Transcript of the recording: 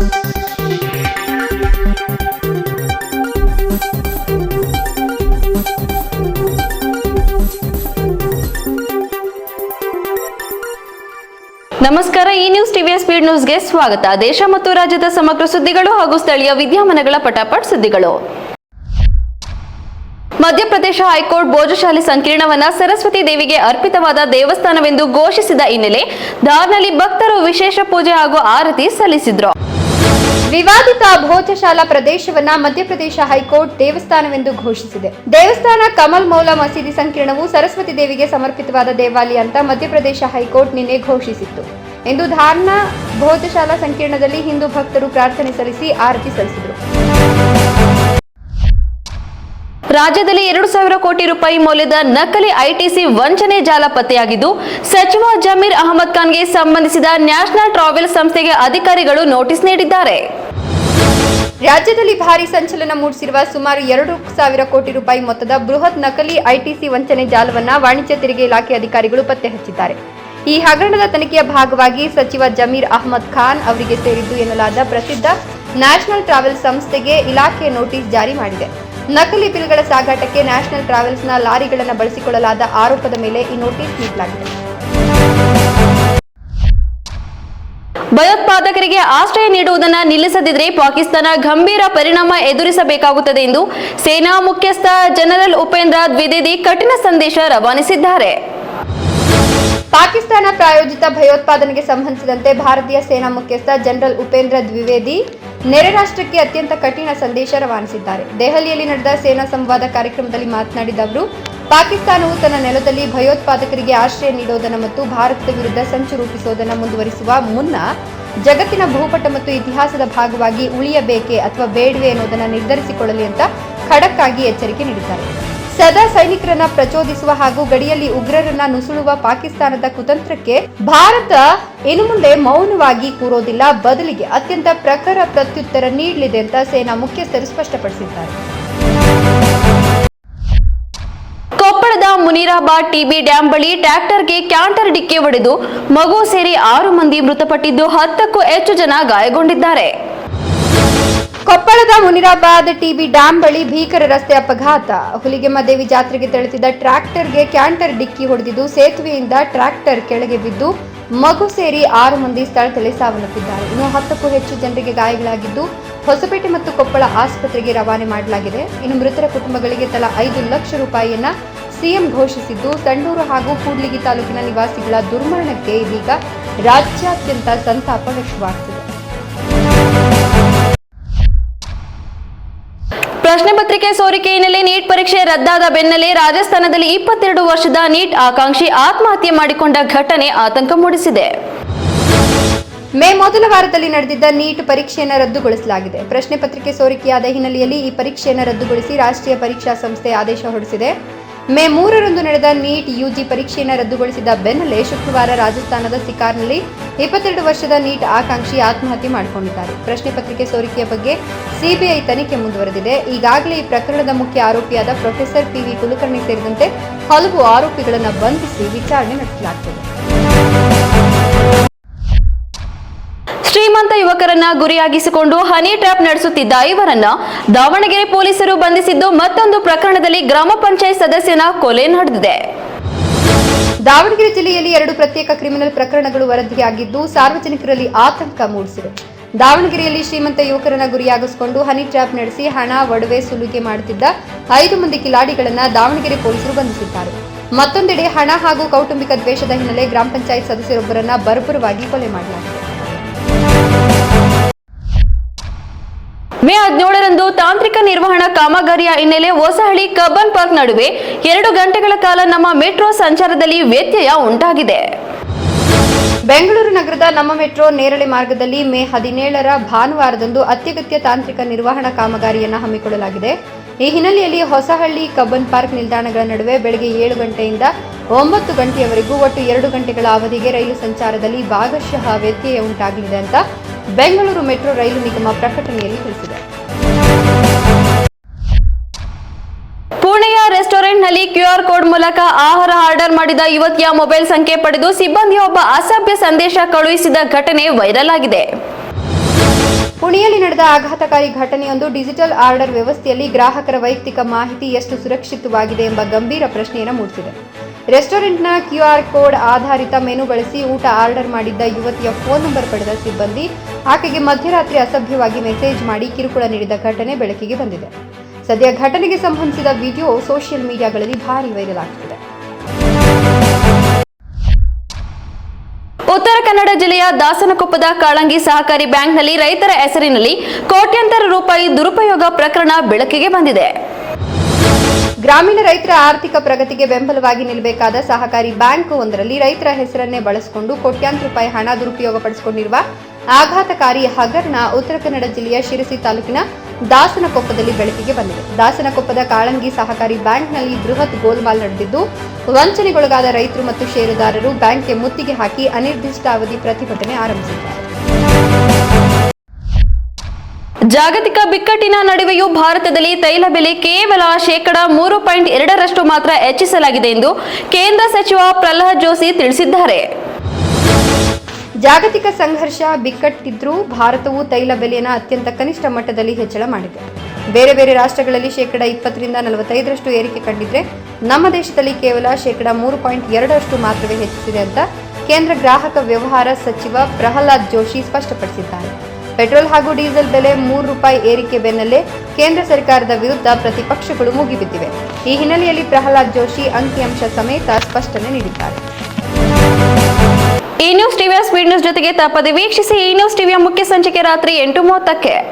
ನಮಸ್ಕಾರ. ಈ ನ್ಯೂಸ್ ಟಿವಿಯ ಸ್ಪೀಡ್ ನ್ಯೂಸ್ಗೆ ಸ್ವಾಗತ. ದೇಶ ಮತ್ತು ರಾಜ್ಯದ ಸಮಗ್ರ ಸುದ್ದಿಗಳು ಹಾಗೂ ಸ್ಥಳೀಯ ವಿದ್ಯಮಾನಗಳ ಪಟಾಪಟ್ ಸುದ್ದಿಗಳು. ಮಧ್ಯಪ್ರದೇಶ ಹೈಕೋರ್ಟ್ ಭೋಜಶಾಲೆ ಸಂಕೀರ್ಣವನ್ನ ಸರಸ್ವತಿ ದೇವಿಗೆ ಅರ್ಪಿತವಾದ ದೇವಸ್ಥಾನವೆಂದು ಘೋಷಿಸಿದ ಹಿನ್ನೆಲೆ ಧಾರ್ನಲ್ಲಿ ಭಕ್ತರು ವಿಶೇಷ ಪೂಜೆ ಹಾಗೂ ಆರತಿ ಸಲ್ಲಿಸಿದ್ರು. ವಿವಾದಿತ ಭೋಜಶಾಲಾ ಪ್ರದೇಶವನ್ನ ಮಧ್ಯಪ್ರದೇಶ ಹೈಕೋರ್ಟ್ ದೇವಸ್ಥಾನವೆಂದು ಘೋಷಿಸಿದೆ. ದೇವಸ್ಥಾನ ಕಮಲ್ ಮೌಲಾ ಮಸೀದಿ ಸಂಕೀರ್ಣವು ಸರಸ್ವತಿ ದೇವಿಗೆ ಸಮರ್ಪಿತವಾದ ದೇವಾಲಯ ಅಂತ ಮಧ್ಯಪ್ರದೇಶ ಹೈಕೋರ್ಟ್ ನಿನ್ನೆ ಘೋಷಿಸಿತ್ತು. ಇಂದು ಧಾರ್ನ ಭೋಜಶಾಲಾ ಸಂಕೀರ್ಣದಲ್ಲಿ ಹಿಂದೂ ಭಕ್ತರು ಪ್ರಾರ್ಥನೆ ಸಲ್ಲಿಸಿ ಆರತಿ ಸಲ್ಲಿಸಿದರು. ರಾಜ್ಯದಲ್ಲಿ 2,000 ಕೋಟಿ ರೂಪಾಯಿ ಮೌಲ್ಯದ ನಕಲಿ ಐಟಿಸಿ ವಂಚನೆ ಜಾಲ ಪತ್ತೆಯಾಗಿದ್ದು, ಸಚಿವ ಜಮೀರ್ ಅಹಮದ್ ಖಾನ್ಗೆ ಸಂಬಂಧಿಸಿದ ನ್ಯಾಷನಲ್ ಟ್ರಾವೆಲ್ ಸಂಸ್ಥೆಗೆ ಅಧಿಕಾರಿಗಳು ನೋಟಿಸ್ ನೀಡಿದ್ದಾರೆ. ರಾಜ್ಯದಲ್ಲಿ ಭಾರೀ ಸಂಚಲನ ಮೂಡಿಸಿರುವ ಸುಮಾರು 2,000 ಕೋಟಿ ರೂಪಾಯಿ ಮೊತ್ತದ ಬೃಹತ್ ನಕಲಿ ಐಟಿಸಿ ವಂಚನೆ ಜಾಲವನ್ನು ವಾಣಿಜ್ಯ ತೆರಿಗೆ ಇಲಾಖೆ ಅಧಿಕಾರಿಗಳು ಪತ್ತೆ ಹಚ್ಚಿದ್ದಾರೆ. ಈ ಹಗರಣದ ತನಿಖೆಯ ಭಾಗವಾಗಿ ಸಚಿವ ಜಮೀರ್ ಅಹಮದ್ ಖಾನ್ ಅವರಿಗೆ ಸೇರಿದ್ದು ಎನ್ನಲಾದ ಪ್ರಸಿದ್ಧ ನ್ಯಾಷನಲ್ ಟ್ರಾವೆಲ್ ಸಂಸ್ಥೆಗೆ ಇಲಾಖೆ ನೋಟಿಸ್ ಜಾರಿ ಮಾಡಿದೆ. ನಕಲಿ ಬಿಲ್ಗಳ ಸಾಗಾಟಕ್ಕೆ ನ್ಯಾಷನಲ್ ಟ್ರಾವೆಲ್ಸ್ನ ಲಾರಿಗಳನ್ನು ಬಳಸಿಕೊಳ್ಳಲಾದ ಆರೋಪದ ಮೇಲೆ ಈ ನೋಟಿಸ್ ನೀಡಲಾಗಿದೆ. ಭಯೋತ್ಪಾದಕರಿಗೆ ಆಶ್ರಯ ನೀಡುವುದನ್ನು ನಿಲ್ಲಿಸದಿದ್ದರೆ ಪಾಕಿಸ್ತಾನ ಗಂಭೀರ ಪರಿಣಾಮ ಎದುರಿಸಬೇಕಾಗುತ್ತದೆ ಎಂದು ಸೇನಾ ಮುಖ್ಯಸ್ಥ ಜನರಲ್ ಉಪೇಂದ್ರ ದ್ವಿವೇದಿ ಕಠಿಣ ಸಂದೇಶ ರವಾನಿಸಿದ್ದಾರೆ. ಪಾಕಿಸ್ತಾನ ಪ್ರಾಯೋಜಿತ ಭಯೋತ್ಪಾದನೆಗೆ ಸಂಬಂಧಿಸಿದಂತೆ ಭಾರತೀಯ ಸೇನಾ ಮುಖ್ಯಸ್ಥ ಜನರಲ್ ಉಪೇಂದ್ರ ದ್ವಿವೇದಿ ನೆರೆ ರಾಷ್ಟ್ರಕ್ಕೆ ಅತ್ಯಂತ ಕಠಿಣ ಸಂದೇಶ ರವಾನಿಸಿದ್ದಾರೆ. ದೆಹಲಿಯಲ್ಲಿ ನಡೆದ ಸೇನಾ ಸಂವಾದ ಕಾರ್ಯಕ್ರಮದಲ್ಲಿ ಮಾತನಾಡಿದ ಅವರು, ಪಾಕಿಸ್ತಾನವು ತನ್ನ ನೆಲದಲ್ಲಿ ಭಯೋತ್ಪಾದಕರಿಗೆ ಆಶ್ರಯ ನೀಡುವುದನ್ನು ಮತ್ತು ಭಾರತದ ವಿರುದ್ಧ ಸಂಚು ರೂಪಿಸುವುದನ್ನು ಮುಂದುವರಿಸುವ ಮುನ್ನ ಜಗತ್ತಿನ ಭೂಪಟ ಮತ್ತು ಇತಿಹಾಸದ ಭಾಗವಾಗಿ ಉಳಿಯಬೇಕೇ ಅಥವಾ ಬೇಡವೇ ಎನ್ನುವುದನ್ನು ನಿರ್ಧರಿಸಿಕೊಳ್ಳಲಿ ಅಂತ ಖಡಕ್ ಆಗಿ ಎಚ್ಚರಿಕೆ ನೀಡಿದ್ದಾರೆ. ಸದಾ ಸೈನಿಕರನ್ನ ಪ್ರಚೋದಿಸುವ ಹಾಗೂ ಗಡಿಯಲ್ಲಿ ಉಗ್ರರನ್ನ ನುಸುಳುವ ಪಾಕಿಸ್ತಾನದ ಕುತಂತ್ರಕ್ಕೆ ಭಾರತ ಇನ್ನು ಮುಂದೆ ಮೌನವಾಗಿ ಕೂರೋದಿಲ್ಲ, ಬದಲಿಗೆ ಅತ್ಯಂತ ಪ್ರಖರ ಪ್ರತ್ಯುತ್ತರ ನೀಡಲಿದೆ ಅಂತ ಸೇನಾ ಮುಖ್ಯಸ್ಥರು ಸ್ಪಷ್ಟಪಡಿಸಿದ್ದಾರೆ. ಕೊಪ್ಪಳದ ಮುನಿರಾಬಾದ್ ಟಿಬಿ ಡ್ಯಾಂ ಬಳಿ ಟ್ರ್ಯಾಕ್ಟರ್ಗೆ ಕ್ಯಾಂಟರ್ ಡಿಕ್ಕಿ ಹೊಡೆದು ಮಗು ಸೇರಿ 6 ಮಂದಿ ಮೃತಪಟ್ಟಿದ್ದು 10ಕ್ಕೂ ಹೆಚ್ಚು ಜನ ಗಾಯಗೊಂಡಿದ್ದಾರೆ. ಕೊಪ್ಪಳದ ಮುನಿರಾಬಾದ್ ಟಿಬಿ ಡ್ಯಾಂ ಬಳಿ ಭೀಕರ ರಸ್ತೆ ಅಪಘಾತ. ಹುಲಿಗೆಮ್ಮದೇವಿ ಜಾತ್ರೆಗೆ ತೆರಳುತ್ತಿದ್ದ ಟ್ರ್ಯಾಕ್ಟರ್ಗೆ ಕ್ಯಾಂಟರ್ ಡಿಕ್ಕಿ ಹೊಡೆದಿದ್ದು ಸೇತುವೆಯಿಂದ ಟ್ರ್ಯಾಕ್ಟರ್ ಕೆಳಗೆ ಬಿದ್ದು ಮಗು ಸೇರಿ 6 ಮಂದಿ ಸ್ಥಳದಲ್ಲೇ ಸಾವನ್ನಪ್ಪಿದ್ದಾರೆ. ಇನ್ನು 10ಕ್ಕೂ ಹೆಚ್ಚು ಜನರಿಗೆ ಗಾಯಗಳಾಗಿದ್ದು ಹೊಸಪೇಟೆ ಮತ್ತು ಕೊಪ್ಪಳ ಆಸ್ಪತ್ರೆಗೆ ರವಾನೆ ಮಾಡಲಾಗಿದೆ. ಇನ್ನು ಮೃತರ ಕುಟುಂಬಗಳಿಗೆ ತಲಾ 5 ಲಕ್ಷ ರೂಪಾಯಿಯನ್ನ ಸಿಎಂ ಘೋಷಿಸಿದ್ದು, ಸಂಡೂರು ಹಾಗೂ ಕೂಡ್ಲಿಗಿ ತಾಲೂಕಿನ ನಿವಾಸಿಗಳ ದುರ್ಮರಣಕ್ಕೆ ಇದೀಗ ರಾಜ್ಯಾದ್ಯಂತ ಸಂತಾಪ ವ್ಯಕ್ತವಾಗುತ್ತಿದೆ. ಪ್ರಶ್ನೆ ಪತ್ರಿಕೆ ಸೋರಿಕೆ ಹಿನ್ನೆಲೆ ನೀಟ್ ಪರೀಕ್ಷೆ ರದ್ದಾದ ಬೆನ್ನಲ್ಲೇ ರಾಜಸ್ಥಾನದಲ್ಲಿ 22 ವರ್ಷದ ನೀಟ್ ಆಕಾಂಕ್ಷಿ ಆತ್ಮಹತ್ಯೆ ಮಾಡಿಕೊಂಡ ಘಟನೆ ಆತಂಕ ಮೂಡಿಸಿದೆ. ಮೇ ಮೊದಲ ವಾರದಲ್ಲಿ ನಡೆದಿದ್ದ ನೀಟ್ ಪರೀಕ್ಷೆಯನ್ನು ರದ್ದುಗೊಳಿಸಲಾಗಿದೆ. ಪ್ರಶ್ನೆ ಪತ್ರಿಕೆ ಸೋರಿಕೆಯಾದ ಹಿನ್ನೆಲೆಯಲ್ಲಿ ಈ ಪರೀಕ್ಷೆಯನ್ನು ರದ್ದುಗೊಳಿಸಿ ರಾಷ್ಟ್ರೀಯ ಪರೀಕ್ಷಾ ಸಂಸ್ಥೆ ಆದೇಶ ಹೊರಡಿಸಿದೆ. ಮೇ 3ರಂದು ನಡೆದ ನೀಟ್ ಯುಜಿ ಪರೀಕ್ಷೆಯನ್ನು ರದ್ದುಗೊಳಿಸಿದ ಬೆನ್ನಲ್ಲೇ ಶುಕ್ರವಾರ ರಾಜಸ್ಥಾನದ ಸಿಕಾರ್ನಲ್ಲಿ 22 ವರ್ಷದ ನೀಟ್ ಆಕಾಂಕ್ಷಿ ಆತ್ಮಹತ್ಯೆ ಮಾಡಿಕೊಂಡಿದ್ದಾರೆ. ಪ್ರಶ್ನೆ ಪತ್ರಿಕೆ ಸೋರಿಕೆಯ ಬಗ್ಗೆ ಸಿಬಿಐ ತನಿಖೆ ಮುಂದುವರೆದಿದೆ. ಈಗಾಗಲೇ ಈ ಪ್ರಕರಣದ ಮುಖ್ಯ ಆರೋಪಿಯಾದ ಪ್ರೊಫೆಸರ್ ಪಿವಿ ಕುಲಕರ್ಣಿ ಸೇರಿದಂತೆ ಹಲವು ಆರೋಪಿಗಳನ್ನು ಬಂಧಿಸಿ ವಿಚಾರಣೆ ನಡೆಸಲಾಗುತ್ತಿದೆ. ಶ್ರೀಮಂತ ಯುವಕರನ್ನ ಗುರಿಯಾಗಿಸಿಕೊಂಡು ಹನಿ ಟ್ರ್ಯಾಪ್ ನಡೆಸುತ್ತಿದ್ದ ಇವರನ್ನ ದಾವಣಗೆರೆ ಪೊಲೀಸರು ಬಂಧಿಸಿದ್ದು, ಮತ್ತೊಂದು ಪ್ರಕರಣದಲ್ಲಿ ಗ್ರಾಮ ಪಂಚಾಯತ್ ಸದಸ್ಯನ ಕೊಲೆ ನಡೆದಿದೆ. ದಾವಣಗೆರೆ ಜಿಲ್ಲೆಯಲ್ಲಿ 2 ಪ್ರತ್ಯೇಕ ಕ್ರಿಮಿನಲ್ ಪ್ರಕರಣಗಳು ವರದಿಯಾಗಿದ್ದು ಸಾರ್ವಜನಿಕರಲ್ಲಿ ಆತಂಕ ಮೂಡಿಸಿದೆ. ದಾವಣಗೆರೆಯಲ್ಲಿ ಶ್ರೀಮಂತ ಯುವಕರನ್ನ ಗುರಿಯಾಗಿಸಿಕೊಂಡು ಹನಿ ಟ್ರ್ಯಾಪ್ ನಡೆಸಿ ಹಣ, ಒಡವೆ ಸುಲಿಗೆ ಮಾಡುತ್ತಿದ್ದ 5 ಮಂದಿ ಕಿಲಾಡಿಗಳನ್ನ ದಾವಣಗೆರೆ ಪೊಲೀಸರು ಬಂಧಿಸಿದ್ದಾರೆ. ಮತ್ತೊಂದೆಡೆ ಹಣ ಹಾಗೂ ಕೌಟುಂಬಿಕ ದ್ವೇಷದ ಹಿನ್ನೆಲೆ ಗ್ರಾಮ ಪಂಚಾಯತ್ ಸದಸ್ಯರೊಬ್ಬರನ್ನ ಬರ್ಬರವಾಗಿ ಕೊಲೆ ಮಾಡಲಾಗಿದೆ. ಮೇ 17ರಂದು ತಾಂತ್ರಿಕ ನಿರ್ವಹಣಾ ಕಾಮಗಾರಿಯ ಹಿನ್ನೆಲೆ ಹೊಸಹಳ್ಳಿ ಕಬ್ಬನ್ ಪಾರ್ಕ್ ನಡುವೆ 2 ಗಂಟೆಗಳ ಕಾಲ ನಮ್ಮ ಮೆಟ್ರೋ ಸಂಚಾರದಲ್ಲಿ ವ್ಯತ್ಯಯ ಉಂಟಾಗಿದೆ. ಬೆಂಗಳೂರು ನಗರದ ನಮ್ಮ ಮೆಟ್ರೋ ನೇರಳೆ ಮಾರ್ಗದಲ್ಲಿ ಮೇ 17ರ ಭಾನುವಾರದಂದು ಅತ್ಯಗತ್ಯ ತಾಂತ್ರಿಕ ನಿರ್ವಹಣಾ ಕಾಮಗಾರಿಯನ್ನು ಹಮ್ಮಿಕೊಳ್ಳಲಾಗಿದೆ. ಈ ಹಿನ್ನೆಲೆಯಲ್ಲಿ ಹೊಸಹಳ್ಳಿ ಕಬ್ಬನ್ ಪಾರ್ಕ್ ನಿಲ್ದಾಣಗಳ ನಡುವೆ ಬೆಳಗ್ಗೆ 7 ಗಂಟೆಯಿಂದ 9 ಗಂಟೆಯವರೆಗೂ ಒಟ್ಟು 2 ಗಂಟೆಗಳ ಅವಧಿಗೆ ರೈಲು ಸಂಚಾರದಲ್ಲಿ ಭಾಗಶಃ ವ್ಯತ್ಯಯ ಉಂಟಾಗಲಿದೆ ಅಂತ ಬೆಂಗಳೂರು ಮೆಟ್ರೋ ರೈಲು ನಿಗಮ ಪ್ರಕಟಣೆಯಲ್ಲಿ ತಿಳಿಸಿದೆ. ಪುಣೆಯ ರೆಸ್ಟೋರೆಂಟ್ನಲ್ಲಿ ಕ್ಯೂಆರ್ ಕೋಡ್ ಮೂಲಕ ಆಹಾರ ಆರ್ಡರ್ ಮಾಡಿದ ಯುವತಿಯ ಮೊಬೈಲ್ ಸಂಖ್ಯೆ ಪಡೆದು ಸಿಬ್ಬಂದಿಯೊಬ್ಬ ಅಸಭ್ಯ ಸಂದೇಶ ಕಳುಹಿಸಿದ ಘಟನೆ ವೈರಲ್ ಆಗಿದೆ. ನಡೆದ ಆಘಾತಕಾರಿ ಘಟನೆಯೊಂದು ಡಿಜಿಟಲ್ ಆರ್ಡರ್ ವ್ಯವಸ್ಥೆಯಲ್ಲಿ ಗ್ರಾಹಕರ ವೈಯಕ್ತಿಕ ಮಾಹಿತಿ ಎಷ್ಟು ಸುರಕ್ಷಿತವಾಗಿದೆ ಎಂಬ ಗಂಭೀರ ಪ್ರಶ್ನೆಯನ್ನು ಮೂಡಿಸಿದೆ. ರೆಸ್ಟೋರೆಂಟ್ನ QR ಕೋಡ್ ಆಧಾರಿತ ಮೆನು ಬಳಸಿ ಊಟ ಆರ್ಡರ್ ಮಾಡಿದ್ದ ಯುವತಿಯ ಫೋನ್ ನಂಬರ್ ಪಡೆದ ಸಿಬ್ಬಂದಿ ಆಕೆಗೆ ಮಧ್ಯರಾತ್ರಿ ಅಸಭ್ಯವಾಗಿ ಮೆಸೇಜ್ ಮಾಡಿ ಕಿರುಕುಳ ನೀಡಿದ ಘಟನೆ ಬೆಳಕಿಗೆ ಬಂದಿದೆ. ಸದ್ಯ ಘಟನೆಗೆ ಸಂಬಂಧಿಸಿದ ವಿಡಿಯೋ ಸೋಷಿಯಲ್ ಮೀಡಿಯಾಗಳಲ್ಲಿ ಭಾರಿ ವೈರಲ್ ಆಗ್ತಿದೆ. ಉತ್ತರ ಕನ್ನಡ ಜಿಲ್ಲೆಯ ದಾಸನಕೊಪ್ಪದ ಕಾಳಂಗಿ ಸಹಕಾರಿ ಬ್ಯಾಂಕ್ನಲ್ಲಿ ರೈತರ ಹೆಸರಿನಲ್ಲಿ ಕೋಟ್ಯಾಂತರ ರೂಪಾಯಿ ದುರುಪಯೋಗ ಪ್ರಕರಣ ಬೆಳಕಿಗೆ ಬಂದಿದೆ. ಗ್ರಾಮೀಣ ರೈತರ ಆರ್ಥಿಕ ಪ್ರಗತಿಗೆ ಬೆಂಬಲವಾಗಿ ನಿಲ್ಲಬೇಕಾದ ಸಹಕಾರಿ ಬ್ಯಾಂಕ್ ಒಂದರಲ್ಲಿ ರೈತರ ಹೆಸರನ್ನೇ ಬಳಸಿಕೊಂಡು ಕೋಟ್ಯಾಂತರ ರೂಪಾಯಿ ಹಣ ದುರುಪಯೋಗಪಡಿಸಿಕೊಂಡಿರುವ ಆಘಾತಕಾರಿ ಹಗರಣ ಉತ್ತರ ಕನ್ನಡ ಜಿಲ್ಲೆಯ ಶಿರಸಿ ತಾಲೂಕಿನ ದಾಸನಕೊಪ್ಪದಲ್ಲಿ ಬೆಳಕಿಗೆ ಬಂದಿದೆ. ದಾಸನಕೊಪ್ಪದ ಕಾಳಂಗಿ ಸಹಕಾರಿ ಬ್ಯಾಂಕ್ನಲ್ಲಿ ಬೃಹತ್ ಗೋಲ್ಮಾಲ್ ನಡೆದಿದ್ದು, ವಂಚನೆಗೊಳಗಾದ ರೈತರು ಮತ್ತು ಷೇರುದಾರರು ಬ್ಯಾಂಕ್ಗೆ ಮುತ್ತಿಗೆ ಹಾಕಿ ಅನಿರ್ದಿಷ್ಟಾವಧಿ ಪ್ರತಿಭಟನೆ ಆರಂಭಿಸಿದ್ದಾರೆ. ಜಾಗತಿಕ ಬಿಕ್ಕಟ್ಟಿನ ನಡುವೆಯೂ ಭಾರತದಲ್ಲಿ ತೈಲ ಬೆಲೆ ಕೇವಲ 3.2% ಮಾತ್ರ ಹೆಚ್ಚಿಸಲಾಗಿದೆ ಎಂದು ಕೇಂದ್ರ ಸಚಿವ ಪ್ರಹ್ಲಾದ್ ಜೋಶಿ ತಿಳಿಸಿದ್ದಾರೆ. ಜಾಗತಿಕ ಸಂಘರ್ಷ ಬಿಕ್ಕಟ್ಟಿದ್ರೂ ಭಾರತವು ತೈಲ ಬೆಲೆಯನ್ನು ಅತ್ಯಂತ ಕನಿಷ್ಠ ಮಟ್ಟದಲ್ಲಿ ಹೆಚ್ಚಳ ಮಾಡಿದೆ. ಬೇರೆ ಬೇರೆ ರಾಷ್ಟ್ರಗಳಲ್ಲಿ 20% ರಿಂದ 45% ಏರಿಕೆ ಕಂಡಿದ್ರೆ ನಮ್ಮ ದೇಶದಲ್ಲಿ ಕೇವಲ 3.2% ಮಾತ್ರವೇ ಹೆಚ್ಚಿಸಿದೆ ಅಂತ ಕೇಂದ್ರ ಗ್ರಾಹಕ ವ್ಯವಹಾರ ಸಚಿವ ಪ್ರಹ್ಲಾದ್ ಜೋಶಿ ಸ್ಪಷ್ಟಪಡಿಸಿದ್ದಾರೆ. ಪೆಟ್ರೋಲ್ ಹಾಗೂ ಡೀಸೆಲ್ ಬೆಲೆ ₹3 ಏರಿಕೆ ಬೆನ್ನಲ್ಲೇ ಕೇಂದ್ರ ಸರ್ಕಾರದ ವಿರುದ್ಧ ಪ್ರತಿಪಕ್ಷಗಳು ಮುಗಿಬಿದ್ದಿವೆ. ಈ ಹಿನ್ನೆಲೆಯಲ್ಲಿ ಪ್ರಹ್ಲಾದ್ ಜೋಶಿ ಅಂಕಿಅಂಶ ಸಮೇತ ಸ್ಪಷ್ಟನೆ ನೀಡಿದ್ದಾರೆ. ಈ ನ್ಯೂಸ್ ಟಿವಿಯ ಸ್ಪೀಡ್ ನ್ಯೂಸ್ ಜೊತೆಗೆ ತಪ್ಪದೆ ವೀಕ್ಷಿಸಿ. ಈ ನ್ಯೂಸ್ ಟಿವಿಯ ಮುಖ್ಯ ಸಂಚಿಕೆ ರಾತ್ರಿ 8:30ಕ್ಕೆ.